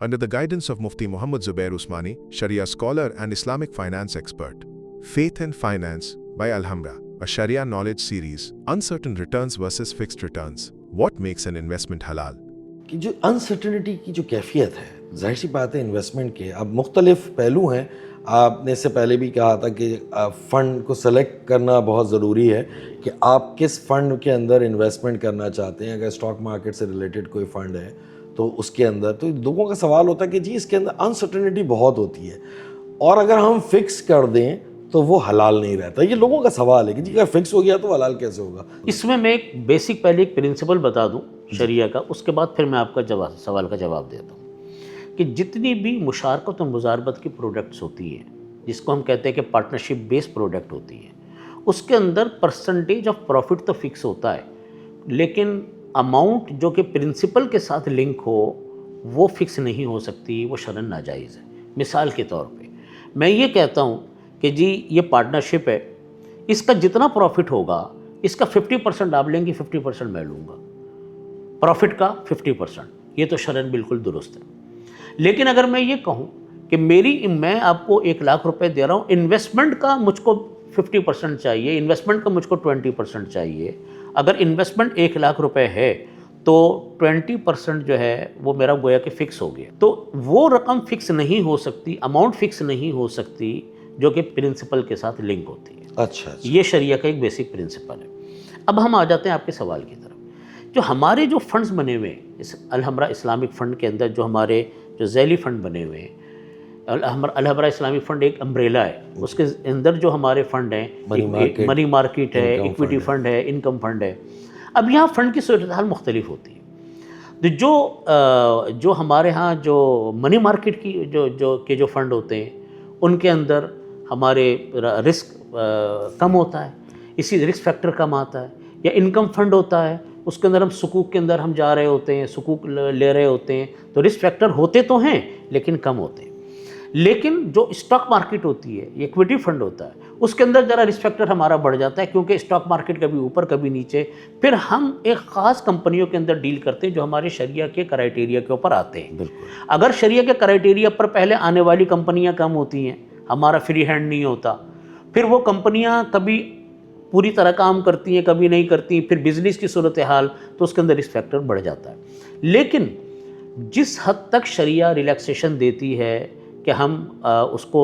under the guidance of Mufti Muhammad Zubair Usmani, Sharia scholar and Islamic finance expert. Faith and Finance by Alhambra, a Sharia knowledge series. Uncertain returns versus fixed returns. What makes an investment halal? کہ جو uncertainty کی جو کیفیت ہے، ظاہر سی بات ہے investment کے اب مختلف پہلو ہیں. آپ نے اس سے پہلے بھی کہا تھا کہ فنڈ کو سلیکٹ کرنا بہت ضروری ہے کہ آپ کس فنڈ کے اندر انویسٹمنٹ کرنا چاہتے ہیں. اگر اسٹاک مارکیٹ سے ریلیٹڈ کوئی فنڈ ہے تو اس کے اندر تو لوگوں کا سوال ہوتا ہے کہ جی اس کے اندر انسرٹنٹی بہت ہوتی ہے، اور اگر ہم فکس کر دیں تو وہ حلال نہیں رہتا. یہ لوگوں کا سوال ہے کہ جی اگر فکس ہو گیا تو حلال کیسے ہوگا. اس میں ایک بیسک پہلے ایک پرنسپل بتا دوں شریعہ کا، اس کے بعد پھر میں آپ کا سوال کا جواب دیتا ہوں کہ جتنی بھی مشارکت و مضاربت کی پروڈکٹس ہوتی ہیں، جس کو ہم کہتے ہیں کہ پارٹنرشپ بیس پروڈکٹ ہوتی ہیں، اس کے اندر پرسنٹیج آف پروفٹ تو فکس ہوتا ہے، لیکن اماؤنٹ جو کہ پرنسپل کے ساتھ لنک ہو وہ فکس نہیں ہو سکتی، وہ شرعاً ناجائز ہے. مثال کے طور پہ میں یہ کہتا ہوں کہ جی یہ پارٹنرشپ ہے، اس کا جتنا پروفٹ ہوگا اس کا 50% آپ لیں گے، 50% میں لوں گا، پروفٹ کا 50%. یہ تو شرعاً بالکل درست ہے. لیکن اگر میں یہ کہوں کہ میں آپ کو 1,00,000 روپے دے رہا ہوں، انویسٹمنٹ کا مجھ کو 50% چاہیے، انویسٹمنٹ کا مجھ کو 20% چاہیے. اگر انویسٹمنٹ 1,00,000 روپے ہے تو 20% جو ہے وہ میرا گویا کہ فکس ہو گیا. تو وہ رقم فکس نہیں ہو سکتی، اماؤنٹ فکس نہیں ہو سکتی جو کہ پرنسپل کے ساتھ لنک ہوتی ہے. اچھا یہ شریعہ کا ایک بیسک پرنسپل ہے. اب ہم آ جاتے ہیں آپ کے سوال کی طرف. جو ہمارے جو فنڈز بنے ہوئے ہیں اس الحمرہ اسلامک فنڈ کے اندر، جو ہمارے جو ذیلی فنڈ بنے ہوئے ہیں، الحمرہ اسلامک فنڈ ایک امبریلا ہے، اس کے اندر جو ہمارے فنڈ ہیں، منی مارکیٹ ہے، ایکویٹی فنڈ ہے، انکم فنڈ ہے. اب یہاں فنڈ کی صورتحال مختلف ہوتی ہے. جو ہمارے ہاں جو منی مارکیٹ کی جو فنڈ ہوتے ہیں ان کے اندر ہمارے رسک کم ہوتا ہے، اسی رسک فیکٹر کم آتا ہے. یا انکم فنڈ ہوتا ہے، اس کے اندر ہم سکوک کے اندر ہم جا رہے ہوتے ہیں، سکوک لے رہے ہوتے ہیں، تو رسک فیکٹر ہوتے تو ہیں لیکن کم ہوتے ہیں. لیکن جو اسٹاک مارکیٹ ہوتی ہے، ایکویٹی فنڈ ہوتا ہے، اس کے اندر ذرا رسک فیکٹر ہمارا بڑھ جاتا ہے، کیونکہ اسٹاک مارکیٹ کبھی اوپر کبھی نیچے. پھر ہم ایک خاص کمپنیوں کے اندر ڈیل کرتے ہیں جو ہمارے شریعہ کے کرائیٹیریا کے اوپر آتے ہیں. اگر شریعہ کے کرائیٹیریا پر پہلے آنے والی کمپنیاں کم ہوتی ہیں، ہمارا فری ہینڈ نہیں ہوتا، پھر وہ کمپنیاں کبھی پوری طرح کام کرتی ہیں کبھی نہیں کرتی، پھر بزنس کی صورتحال، تو اس کے اندر رسک فیکٹر بڑھ جاتا ہے. لیکن جس حد تک شریعہ ریلیکسیشن دیتی ہے کہ ہم اس کو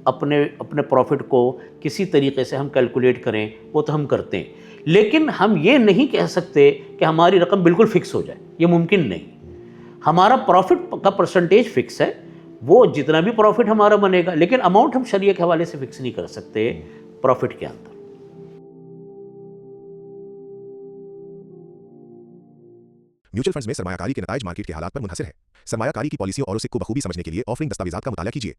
اپنے پروفٹ کو کسی طریقے سے ہم کیلکولیٹ کریں، وہ تو ہم کرتے ہیں. لیکن ہم یہ نہیں کہہ سکتے کہ ہماری رقم بالکل فکس ہو جائے، یہ ممکن نہیں. ہمارا پروفٹ کا پرسنٹیج فکس ہے، وہ جتنا بھی پروفٹ ہمارا بنے گا، لیکن اماؤنٹ ہم شریعہ کے حوالے سے فکس نہیں کر سکتے پروفٹ کے اندر. میوچل فنڈز میں سرمایہ کاری کے نتائج مارکیٹ کے حالات پر منحصر ہے. سرمایہ کاری کی پالیسیوں اور اسے کو بخوبی سمجھنے کے لیے آفرنگ دستاویزات کا مطالعہ کیجیے.